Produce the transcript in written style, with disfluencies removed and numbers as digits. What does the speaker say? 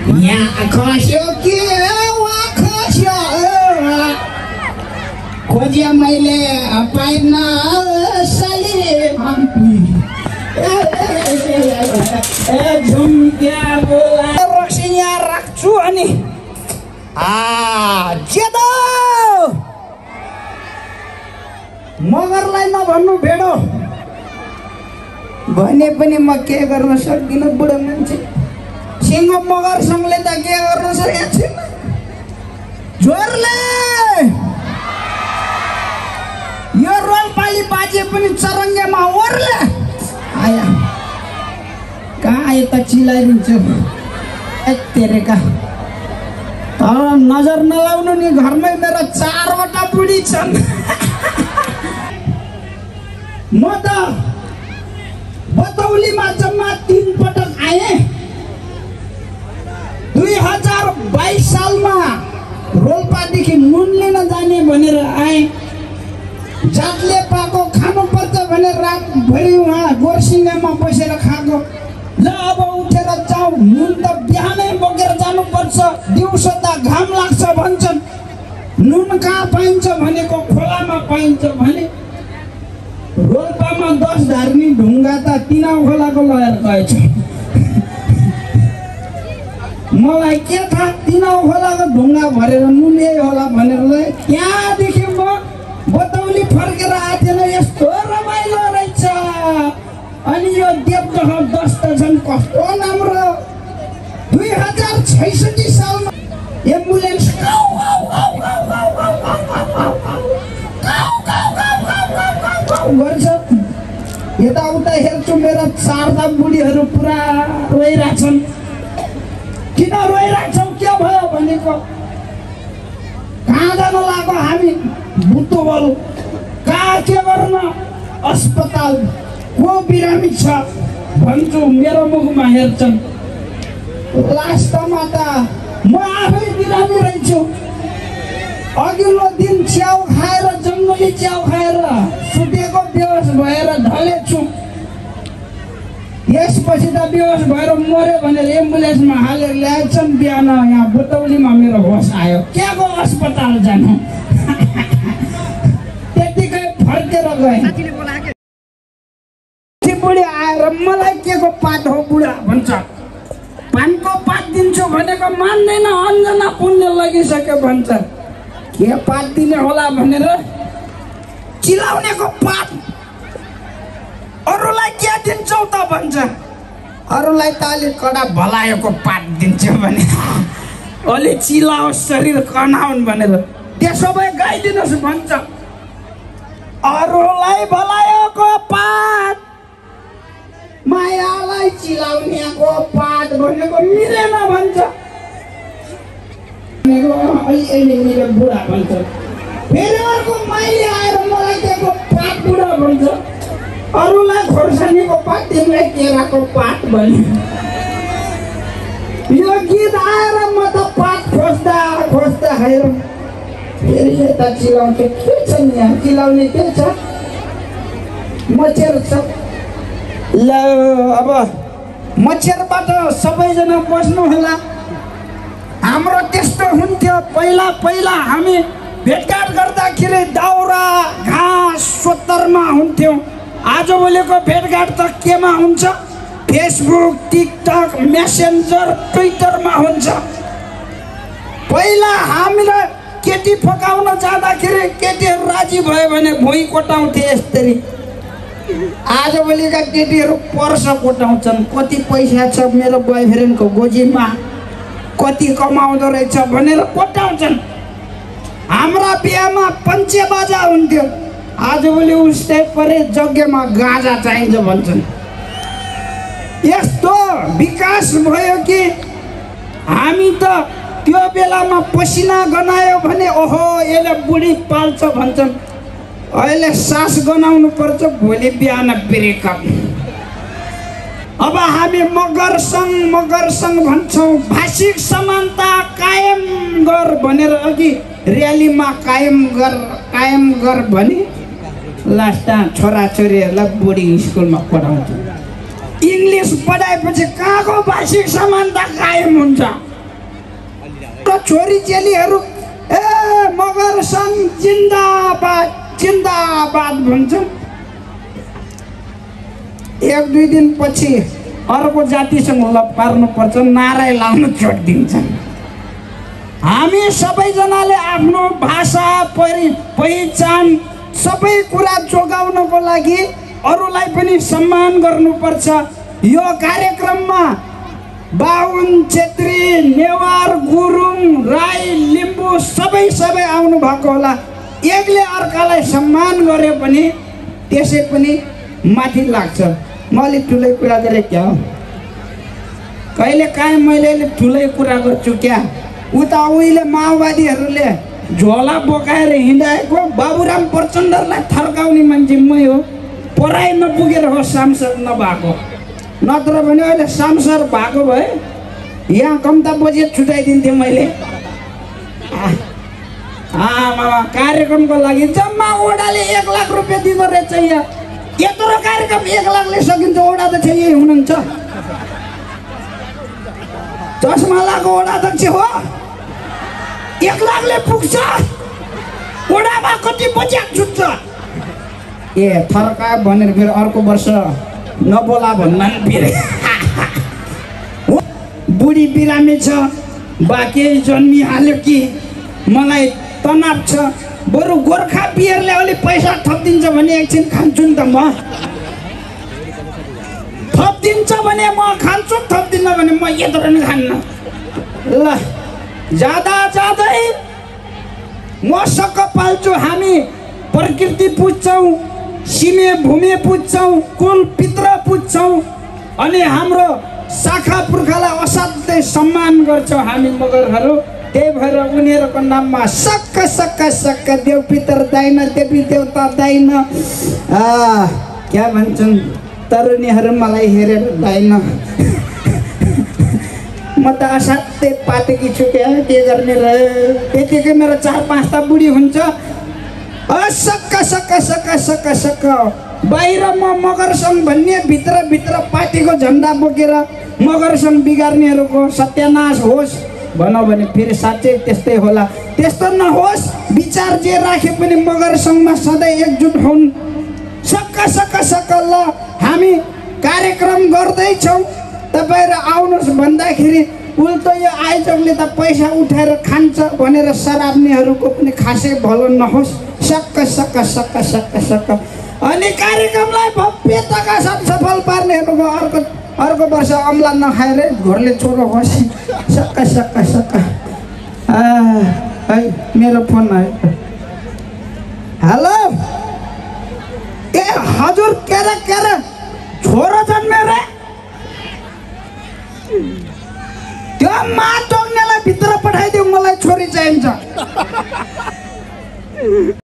यहाँ खस्यो के खस्यो खोजे मैले पाइन साली रक्सी यहाँ राख्छु अनि जेदो मगरलाई नभन्नु भेडो भने पनि म के गर्न सक्दिनँ बुढो मान्छे सिंह मगरसँगले त के गर्न सकेको छैन जोरले यो रोलपाली बाजे पनि चरङ्गेमा ओर्ले आया कहाँ आयो त चिलाइदिन्छु तेरेका तर नजर नलाउनु नि घरमै मेरो 4वटा बुढी छन् म त बतौलीमा जम्मा 3 पटक आएँ 2022 सालमा रोल्पादेखि नुन लिन जाने भनेर आएँ जातले पाको खानुपर्छ भनेर रातभरि उहाँ गोरसिङ्गामा बसेर खाएको ल अब उठेर जाउँ नुन त बिहानै बोकेर जानुपर्छ दिउँसो त घाम लाग्छ भन्छन् नुन कहाँ पाइन्छ भनेको खोलामा पाइन्छ भने रोल्पामा 10 धार्नी ढुङ्गा त तिनाउ खोलाको लगेर गएछ मलाई के थाहा तिनाउ खोलाको ढुङ्गा भरेर नुन यही होला भनेर त्यहाँदेखि म बतौली फर्केर आएन यस्तो रमाइलो रहेछ अनि यो देवदह 10 त झन् कस्तो राम्रो 2066 सालमा एम्बुलेन्स गर्छ यताउता हेर्छु मेरा 4 बुढीहरू पुरा रोइरहेछन् किन रोइरहेछौ के भयो भनेको कहाँ जान लाग्यो हामी बुट्टो बरु कहाँ के गर्न अस्पताल को बिरामी छ भन्छु मेरो मुखमा हेर्छन् लास्टमा त म आफै बिरामी रहेछु अघिल्लो दिन च्याउ खाएर जङ्गली च्याउ खाएर सुतेको बेहोस भएर ढलेछु यसपछि त बेहोस भएर मर्यो भनेर एम्बुलेन्समा हालेर ल्याएछन् बिहान यहाँ बतौलीमा मेरो होस आयो के को अस्पताल जानु त्यतिकै फर्केर गएँ बुढी आएर मलाई के को पात हो बुढा भन्छ पानको पात दिन्छु भनेको मान्दैन अन्जना पुण्य लगिसक्यो भन्छ के पात दिने होला भनेर चिलाउनेको पात अरूलाई के दिन्छौ त भन्छ अरूलाई त अलि कडा भलायोको पात दिन्छु भने अलि चिलाओस् शरीर कनाउन् भनेर त्यसो भए गाइदिनुहोस् भन्छ अरूलाई भलायोको पात मायालाई चिलाउनेको पात भनेको मिलेन भन्छ अहिले बुढा भन्छ फेरि अर्को माइली आएर मलाई दिएको पात बुढा भन्छ अरूलाई खोर्सानीको पात तिमीलाई केराको पात भन्यो यो गीत आएर म त पात खोज्दा खोज्दा खाएर फेरि यता चिलाउँछ के छ यहाँ चिलाउने के छ मच्छर छ ल अब मच्छरबाट सबैजना बस्नु होला हाम्रो त्यस्तो हुन्थ्यो पहिला पहिला हामी भेटघाट गर्दाखेरि दाउरा घाँस सोत्तरमा हुन्थ्यौँ आजभोलिको भेटघाट त केमा हुन्छ फेसबुक टिकटक मेसेन्जर ट्विटरमा हुन्छ पहिला हामीलाई केटी फकाउन जाँदाखेरि केटीहरू राजी भयो भने भुइँ कोटाउँथे यसरी आजभोलिका केटीहरू पर्स कोटाउँछन् कति पैसा छ मेरो बोयफ्रेन्डको गोजीमा कति कमाउँदो रहेछ भनेर कोटाउँछन् हाम्रा बिहामा पञ्चे बाजा हुन्थ्यो आजभोलि उस्तै परे यज्ञमा गाजा चाहिन्छ भन्छन् यस्तो विकास भयो कि हामी त त्यो बेलामा पसिना गनायो भने ओहो यसले बुढी पाल्छ भन्छन् अहिले सास गनाउनु पर्छ भोलि बिहान ब्रेकअप अब हामी मगरसङ्घ भन्छौँ भाषिक समानता कायम गर भनेर अघि र्यालीमा कायम गर भने लास्टमा छोराछोरीहरूलाई बोर्डिङ स्कुलमा पढाउँछ इङ्ग्लिस पढाएपछि कहाँको भाषिक समानता कायम हुन्छ हाम्रो छोरी चेलीहरू ए मगर सङ्घ जिन्दाबाद जिन्दाबाद भन्छन्। एक दुई दिन पछि अर्को जातिसँग लप पार्नुपर्छ, नारै लाउन छोडिदिन्छन्। हामी सबैजनाले आफ्नो भाषा पहिचान सबै कुरा जोगाउनको लागि अरूलाई पनि सम्मान गर्नुपर्छ। यो कार्यक्रममा बाहुन, छेत्री, नेवार, गुरुङ, राई, लिम्बू सबै आउनु भएको होला। एकले अर्कालाई सम्मान गरे पनि त्यसै पनि माथि लाग्छ। म अलिक ठुलै कुरा गरेँ क्या हो, कहिले काहीँ मैले अलिक ठुलै कुरा गर्छु क्या। उता उहिले माओवादीहरूले झोला बोकाएर हिँडाएको बाबुराम प्रचण्डलाई थर्काउने मान्छे मै हो। पढाइ नपुगेर हो सांसद नभएको, नत्र भने अहिले सांसद भएको भए यहाँ कम्ता बजेट छुट्याइदिन्थेँ मैले। मामा कार्यक्रमको लागि जम्मा ओडाले 1 लाख रुपियाँ दिँदो रहेछ। यहाँ यत्रो कार्यक्रम 1 लाखले सकिन्छ। ओडा त यही हुनुहुन्छ, चस्मा लगाएको ओडा अध्यक्ष हो। 1 लाखले पुग्छ, ओडामा कति बजेट छुट्छ। ए थर्का भनेर फेरि अर्को वर्ष नबोला भन्दा फेरि बुढी बिरामी छ, बाँकी जन्मिहाल्यो कि मलाई तनाव छ। बरु गोर्खा बियरले अलिक पैसा थपिदिन्छ भने एकछिन खान्छु नि त म। थपिदिन्छ भने म खान्छु, थपिदिन्न भने म यत्रो नि खान्न। ल जाँदै म सक्क पाल्छु। हामी प्रकृति पुज्छौँ, सीमे भूमि पुज्छौँ, कुल पित्र पुज्छौँ अनि हाम्रो शाखा पुर्खालाई असाध्यै सम्मान गर्छौँ हामी मगरहरू। त्यही भएर उनीहरूको नाममा सक्क देव पितर दाइन, देवी देवता दाइन, क्या भन्छन् तरुणीहरू मलाई हेरेर दाइन। म त असाध्यै पातेकी छु क्या, के गर्ने र। त्यतिकै मेरो 4-5 ता बुढी हुन्छ। सक्क बाहिर म मगर सङ्घ भन्ने भित्र पार्टीको झन्डा बोकेर मगर सङ्घ बिगार्नेहरूको सत्यानाश होस् भनौँ भने फेरि साँच्चै त्यस्तै होला। त्यस्तो नहोस्, विचार जे राखे पनि मगर सङ्घमा सधैँ एकजुट हुन्। सक्क ल हामी कार्यक्रम गर्दैछौँ, तपाईँहरू आउनुहोस् भन्दाखेरि उल्टो यो आयोजकले त पैसा उठाएर खान्छ भनेर सराप्नेहरूको पनि खासै भलो नहोस्। सक्क अनि कार्यक्रमलाई भव्यताका साथ सफल पार्नेहरूको अर्को वर्ष अम्ला नखाएर घरले छोरो होस्। सक्क मेरो फोन आयो। हेलो, ए हजुर के रे छोरो जन्म्यो रे? त्यो मा टोक्नेलाई भित्र पठाइदिउँ, मलाई छोरी चाहिन्छ।